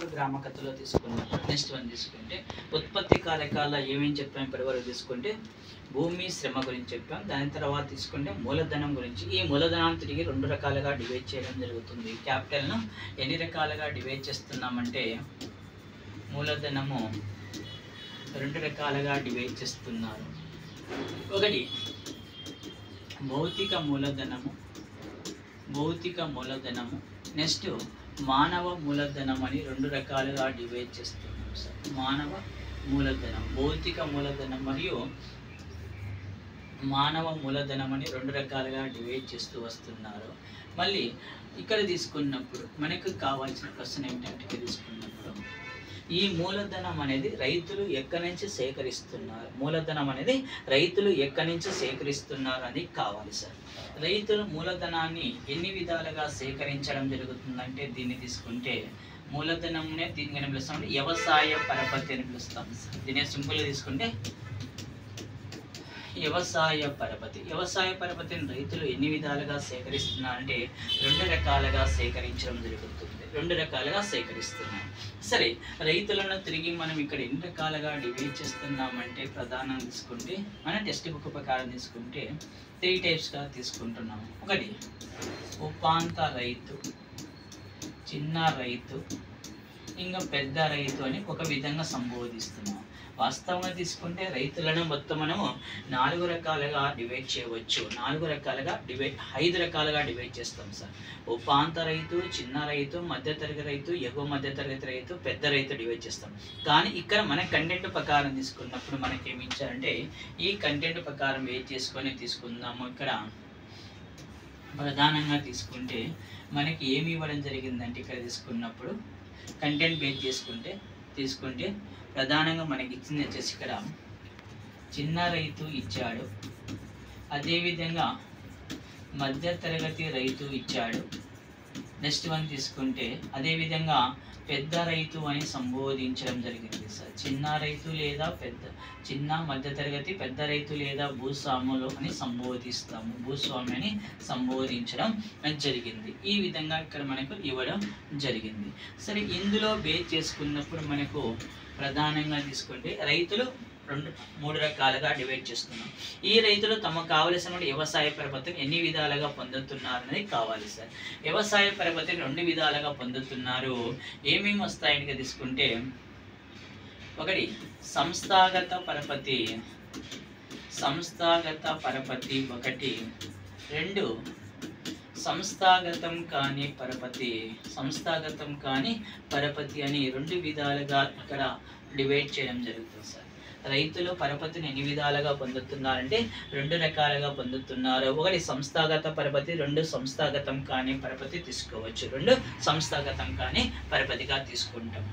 ఇప్పుడు గ్రామ కథలో తీసుకున్నప్పుడు నెక్స్ట్ వన్ తీసుకుంటే ఉత్పత్తి కారకాల ఏమేమి చెప్పాం ఇప్పటివరకు తీసుకుంటే భూమి శ్రమ గురించి చెప్పాం. దాని తర్వాత తీసుకుంటే మూలధనం గురించి. ఈ మూలధనాన్ని తిరిగి రెండు రకాలుగా డివైడ్ చేయడం జరుగుతుంది. క్యాపిటల్ను ఎన్ని రకాలుగా డివైడ్ చేస్తున్నామంటే మూలధనము రెండు రకాలుగా డివైడ్ చేస్తున్నారు. ఒకటి భౌతిక మూలధనము నెక్స్ట్ మానవ మూలధనం అని రెండు రకాలుగా డివైడ్ చేస్తున్నాం సార్. మానవ మూలధనం, భౌతిక మూలధనం మరియు మానవ మూలధనం అని రెండు రకాలుగా డివైడ్ చేస్తూ వస్తున్నారు. మళ్ళీ ఇక్కడ తీసుకున్నప్పుడు మనకు కావాల్సిన క్వశ్చన్ ఏమిటంటే తీసుకున్నప్పుడు ఈ మూలధనం అనేది రైతులు ఎక్కడి నుంచి సేకరిస్తున్నారు, మూలధనం అనేది రైతులు ఎక్కడి నుంచి సేకరిస్తున్నారు అని కావాలి సార్. రైతులు మూలధనాన్ని ఎన్ని విధాలుగా సేకరించడం జరుగుతుందంటే దీన్ని తీసుకుంటే మూలధనంనే దీన్ని పిలుస్తాం వ్యవసాయ పరపతి అని పిలుస్తాం సార్. దీన్ని సింపుల్గా తీసుకుంటే వ్యవసాయ పరపతిని రైతులు ఎన్ని విధాలుగా సేకరిస్తున్నారంటే రెండు రకాలుగా సేకరించడం జరుగుతుంది. రెండు రకాలుగా సేకరిస్తున్నాం. సరే, రైతులను తిరిగి మనం ఇక్కడ ఎన్ని రకాలుగా డివైడ్ చేస్తున్నామంటే ప్రధానంగా తీసుకుంటే మన టెక్స్ట్ బుక్ ప్రకారం తీసుకుంటే 3 టైప్స్గా తీసుకుంటున్నాము. ఒకటి ఉపాంత రైతు, చిన్న రైతు, ఇంకా పెద్ద రైతు అని ఒక విధంగా సంబోధిస్తున్నాం. వాస్తవంగా తీసుకుంటే రైతులను మొత్తం మనము 4 రకాలుగా డివైడ్ చేయవచ్చు. 5 రకాలుగా డివైడ్ చేస్తాం సార్. ఉపాంత రైతు, చిన్న రైతు, మధ్యతరగతి రైతు, ఎగువ మధ్యతరగతి రైతు, పెద్ద రైతు డివైడ్ చేస్తాం. కానీ ఇక్కడ మన కంటెంట్ ప్రకారం తీసుకున్నప్పుడు మనకి ఏమి ఇచ్చారంటే ఈ కంటెంట్ ప్రకారం వేట్ చేసుకొని తీసుకుందాము. ఇక్కడ ప్రధానంగా తీసుకుంటే మనకి ఏమి ఇవ్వడం జరిగిందంటే ఇక్కడ తీసుకున్నప్పుడు కంటెంట్ బేస్ తీసుకుంటే ప్రధానంగా మనకి ఇచ్చింది వచ్చేసి ఇక్కడ చిన్న రైతు ఇచ్చాడు, అదేవిధంగా మధ్యతరగతి రైతు ఇచ్చాడు. నెక్స్ట్ వన్ తీసుకుంటే అదేవిధంగా పెద్ద రైతు అని సంబోధించడం జరిగింది సార్. చిన్న రైతు లేదా చిన్న మధ్యతరగతి, పెద్ద రైతు లేదా భూస్వాములు అని సంబోధిస్తాము. భూస్వామి అని సంబోధించడం జరిగింది. ఈ విధంగా ఇక్కడ మనకు ఇవ్వడం జరిగింది. సరే, ఇందులో బేస్ చేసుకున్నప్పుడు మనకు ప్రధానంగా తీసుకుంటే రైతులు 3 రకాలుగా డివైడ్ చేస్తున్నాం. ఈ రైతులు తమకు కావలసిన వ్యవసాయ పరపతిని ఎన్ని విధాలుగా పొందుతున్నారు అనేది కావాలి సార్. వ్యవసాయ పరపతిని 2 విధాలుగా పొందుతున్నారు. ఏమేమి వస్తాయని తీసుకుంటే ఒకటి సంస్థాగత పరపతి ఒకటి, 2 సంస్థాగతం కాని పరపతి అని 2 విధాలుగా ఇక్కడ డివైడ్ చేయడం జరుగుతుంది సార్. రైతులు పరపతిని ఎన్ని విధాలుగా పొందుతున్నారంటే 2 రకాలుగా పొందుతున్నారు. ఒకటి సంస్థాగత పరపతి, 2 సంస్థాగతం కాని పరపతి తీసుకోవచ్చు. 2 సంస్థాగతం కాని పరపతిగా తీసుకుంటాము.